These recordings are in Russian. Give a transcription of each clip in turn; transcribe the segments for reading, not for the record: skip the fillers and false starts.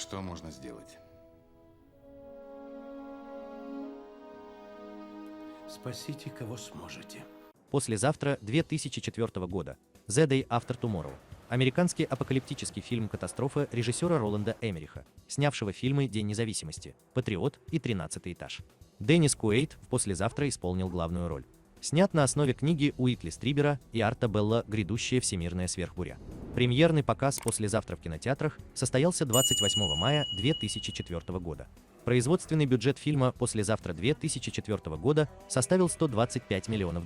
Что можно сделать? Спасите, кого сможете. Послезавтра 2004 года. The Day After Tomorrow. Американский апокалиптический фильм катастрофы режиссера Роланда Эммериха, снявшего фильмы «День независимости», «Патриот» и «13-й этаж». Деннис Куэйд в «Послезавтра» исполнил главную роль. Снят на основе книги Уитли Стрибера и Арта Белла «Грядущая всемирная сверхбуря». Премьерный показ «Послезавтра» в кинотеатрах состоялся 28 мая 2004 года. Производственный бюджет фильма «Послезавтра» 2004 года составил $125 миллионов.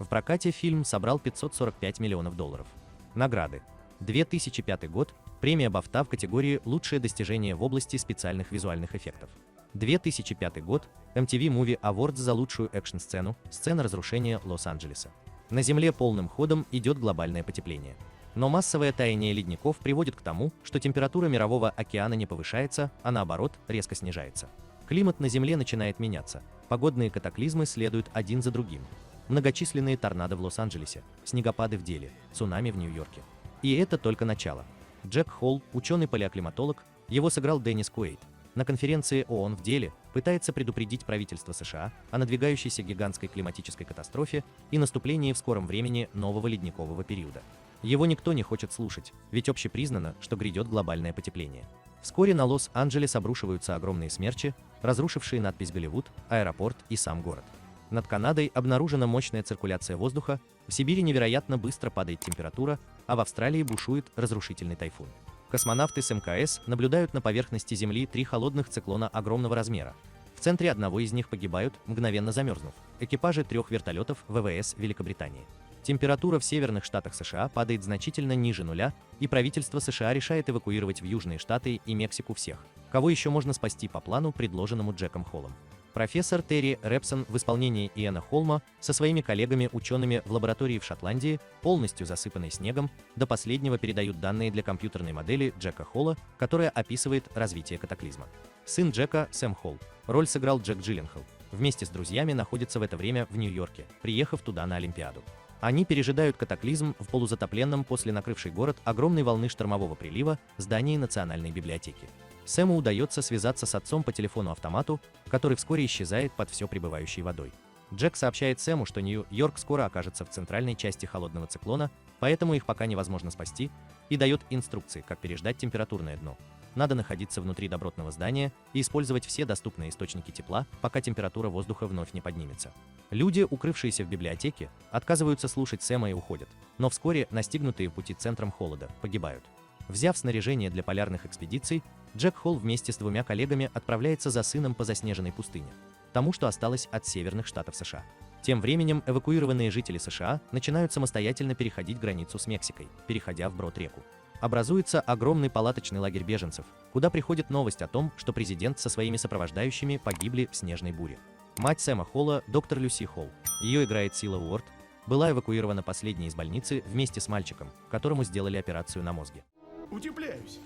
В прокате фильм собрал $545 миллионов. Награды. 2005 год. Премия Бафта в категории «Лучшее достижение в области специальных визуальных эффектов». 2005 год. MTV Movie Awards за лучшую экшн-сцену, сцена разрушения Лос-Анджелеса. На Земле полным ходом идет глобальное потепление. Но массовое таяние ледников приводит к тому, что температура мирового океана не повышается, а наоборот, резко снижается. Климат на Земле начинает меняться, погодные катаклизмы следуют один за другим. Многочисленные торнадо в Лос-Анджелесе, снегопады в Дели, цунами в Нью-Йорке. И это только начало. Джек Холл, ученый-палеоклиматолог, его сыграл Деннис Куэйд, на конференции ООН в Дели пытается предупредить правительство США о надвигающейся гигантской климатической катастрофе и наступлении в скором времени нового ледникового периода. Его никто не хочет слушать, ведь общепризнано, что грядет глобальное потепление. Вскоре на Лос-Анджелес обрушиваются огромные смерчи, разрушившие надпись «Голливуд», аэропорт и сам город. Над Канадой обнаружена мощная циркуляция воздуха, в Сибири невероятно быстро падает температура, а в Австралии бушует разрушительный тайфун. Космонавты с МКС наблюдают на поверхности Земли 3 холодных циклона огромного размера. В центре одного из них погибают, мгновенно замерзнув, экипажи 3 вертолетов ВВС Великобритании. Температура в северных штатах США падает значительно ниже нуля, и правительство США решает эвакуировать в Южные Штаты и Мексику всех, кого еще можно спасти по плану, предложенному Джеком Холлом. Профессор Терри Репсон в исполнении Иэна Холма со своими коллегами-учеными в лаборатории в Шотландии, полностью засыпанной снегом, до последнего передают данные для компьютерной модели Джека Холла, которая описывает развитие катаклизма. Сын Джека, Сэм Холл, роль сыграл Джек Джилленхол, вместе с друзьями находится в это время в Нью-Йорке, приехав туда на Олимпиаду. Они пережидают катаклизм в полузатопленном после накрывшей город огромной волны штормового прилива здании Национальной библиотеки. Сэму удается связаться с отцом по телефону-автомату, который вскоре исчезает под все прибывающей водой. Джек сообщает Сэму, что Нью-Йорк скоро окажется в центральной части холодного циклона, поэтому их пока невозможно спасти, и дает инструкции, как переждать температурное дно. Надо находиться внутри добротного здания и использовать все доступные источники тепла, пока температура воздуха вновь не поднимется. Люди, укрывшиеся в библиотеке, отказываются слушать Сэма и уходят, но вскоре, настигнутые пути центром холода, погибают. Взяв снаряжение для полярных экспедиций, Джек Холл вместе с 2 коллегами отправляется за сыном по заснеженной пустыне, тому, что осталось от северных штатов США. Тем временем эвакуированные жители США начинают самостоятельно переходить границу с Мексикой, переходя вброд реку. Образуется огромный палаточный лагерь беженцев, куда приходит новость о том, что президент со своими сопровождающими погибли в снежной буре. Мать Сэма Холла, доктор Люси Холл, ее играет Сила Уорд, была эвакуирована последней из больницы вместе с мальчиком, которому сделали операцию на мозге. Утепляюсь.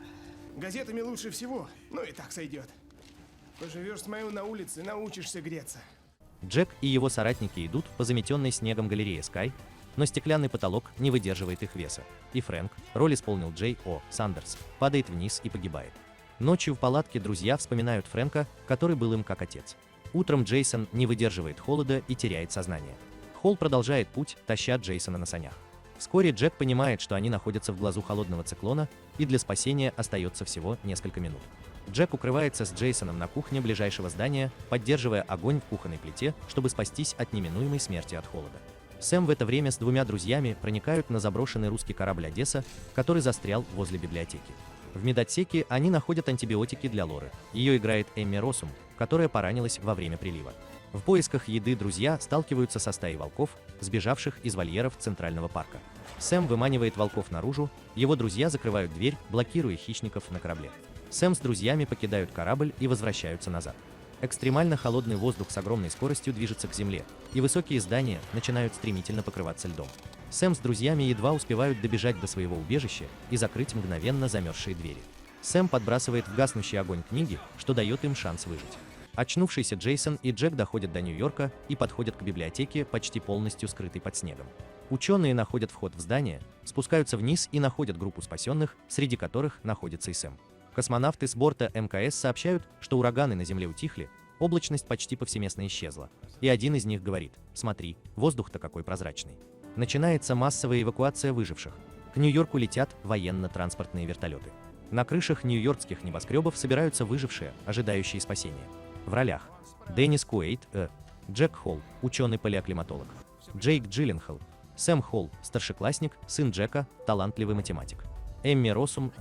Газетами лучше всего, но и так сойдет. Поживешь с мою на улице, научишься греться. Джек и его соратники идут по заметенной снегом галерее Скай, но стеклянный потолок не выдерживает их веса, и Фрэнк, роль исполнил Джей О. Сандерс, падает вниз и погибает. Ночью в палатке друзья вспоминают Фрэнка, который был им как отец. Утром Джейсон не выдерживает холода и теряет сознание. Холл продолжает путь, таща Джейсона на санях. Вскоре Джек понимает, что они находятся в глазу холодного циклона, и для спасения остается всего несколько минут. Джек укрывается с Джейсоном на кухне ближайшего здания, поддерживая огонь в кухонной плите, чтобы спастись от неминуемой смерти от холода. Сэм в это время с 2 друзьями проникают на заброшенный русский корабль «Одесса», который застрял возле библиотеки. В медотсеке они находят антибиотики для Лоры. Ее играет Эмми Россум, которая поранилась во время прилива. В поисках еды друзья сталкиваются со стаей волков, сбежавших из вольеров Центрального парка. Сэм выманивает волков наружу, его друзья закрывают дверь, блокируя хищников на корабле. Сэм с друзьями покидают корабль и возвращаются назад. Экстремально холодный воздух с огромной скоростью движется к земле, и высокие здания начинают стремительно покрываться льдом. Сэм с друзьями едва успевают добежать до своего убежища и закрыть мгновенно замерзшие двери. Сэм подбрасывает в гаснущий огонь книги, что дает им шанс выжить. Очнувшийся Джейсон и Джек доходят до Нью-Йорка и подходят к библиотеке, почти полностью скрытой под снегом. Ученые находят вход в здание, спускаются вниз и находят группу спасенных, среди которых находится и Сэм. Космонавты с борта МКС сообщают, что ураганы на Земле утихли, облачность почти повсеместно исчезла. И один из них говорит: «Смотри, воздух-то какой прозрачный». Начинается массовая эвакуация выживших. К Нью-Йорку летят военно-транспортные вертолеты. На крышах нью-йоркских небоскребов собираются выжившие, ожидающие спасения. В ролях: Деннис Куэйд, Джек Холл, ученый-палеоклиматолог; Джейк Джилленхол, Сэм Холл, старшеклассник, сын Джека, талантливый математик; Эмми Россум,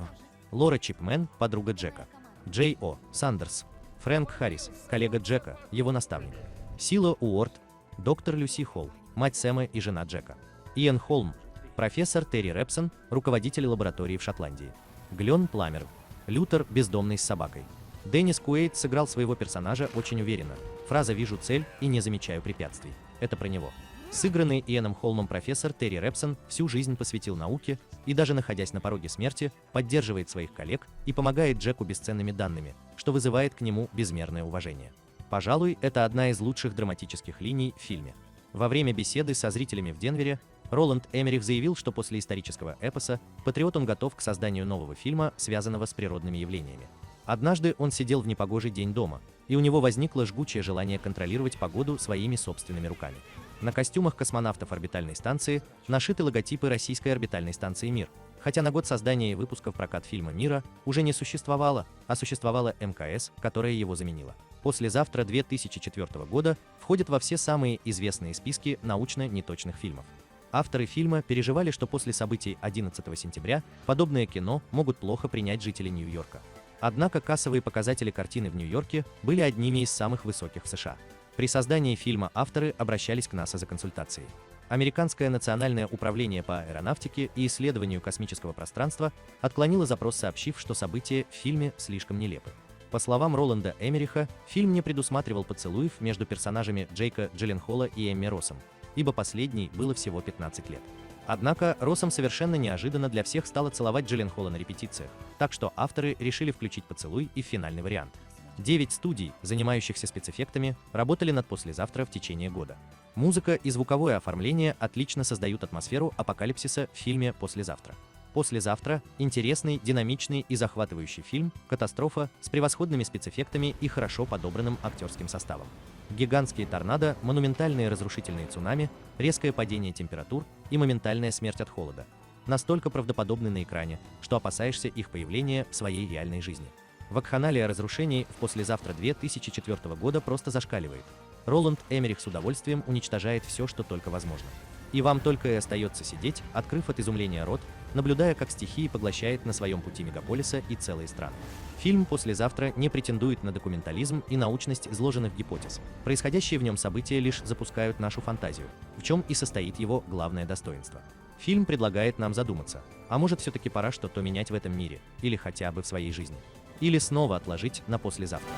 Лора Чипмен, подруга Джека; Джей О. Сандерс, Фрэнк Харрис, коллега Джека, его наставник; Сила Уорд, доктор Люси Холл, мать Сэма и жена Джека; Иэн Холм, профессор Терри Рэпсон, руководитель лаборатории в Шотландии; Глен Пламер, Лютер, бездомный с собакой. Деннис Куэйд сыграл своего персонажа очень уверенно. Фраза «вижу цель и не замечаю препятствий» — это про него. Сыгранный Иэном Холмом профессор Терри Рэпсон всю жизнь посвятил науке и, даже находясь на пороге смерти, поддерживает своих коллег и помогает Джеку бесценными данными, что вызывает к нему безмерное уважение. Пожалуй, это одна из лучших драматических линий в фильме. Во время беседы со зрителями в Денвере Роланд Эммерих заявил, что после исторического эпоса «Патриот» он готов к созданию нового фильма, связанного с природными явлениями. Однажды он сидел в непогожий день дома, и у него возникло жгучее желание контролировать погоду своими собственными руками. На костюмах космонавтов орбитальной станции нашиты логотипы российской орбитальной станции «Мир», хотя на год создания и выпуска в прокат фильма «Мира» уже не существовало, а существовала МКС, которая его заменила. «Послезавтра» 2004 года входит во все самые известные списки научно-неточных фильмов. Авторы фильма переживали, что после событий 11 сентября подобное кино могут плохо принять жители Нью-Йорка. Однако кассовые показатели картины в Нью-Йорке были одними из самых высоких в США. При создании фильма авторы обращались к НАСА за консультацией. Американское национальное управление по аэронавтике и исследованию космического пространства отклонило запрос, сообщив, что события в фильме слишком нелепы. По словам Роланда Эммериха, фильм не предусматривал поцелуев между персонажами Джейка Джилленхола и Эмми Россом, ибо последней было всего 15 лет. Однако Россом совершенно неожиданно для всех стала целовать Джилленхола на репетициях, так что авторы решили включить поцелуй и в финальный вариант. 9 студий, занимающихся спецэффектами, работали над «Послезавтра» в течение года. Музыка и звуковое оформление отлично создают атмосферу апокалипсиса в фильме «Послезавтра». «Послезавтра» — интересный, динамичный и захватывающий фильм, катастрофа с превосходными спецэффектами и хорошо подобранным актерским составом. Гигантские торнадо, монументальные разрушительные цунами, резкое падение температур и моментальная смерть от холода. Настолько правдоподобны на экране, что опасаешься их появления в своей реальной жизни. Вакханалия разрушений в «Послезавтра» 2004 года просто зашкаливает. Роланд Эммерих с удовольствием уничтожает все, что только возможно. И вам только и остается сидеть, открыв от изумления рот, наблюдая, как стихия поглощает на своем пути мегаполиса и целые страны. Фильм «Послезавтра» не претендует на документализм и научность изложенных гипотез. Происходящие в нем события лишь запускают нашу фантазию, в чем и состоит его главное достоинство. Фильм предлагает нам задуматься, а может все-таки пора что-то менять в этом мире, или хотя бы в своей жизни. Или снова отложить на послезавтра.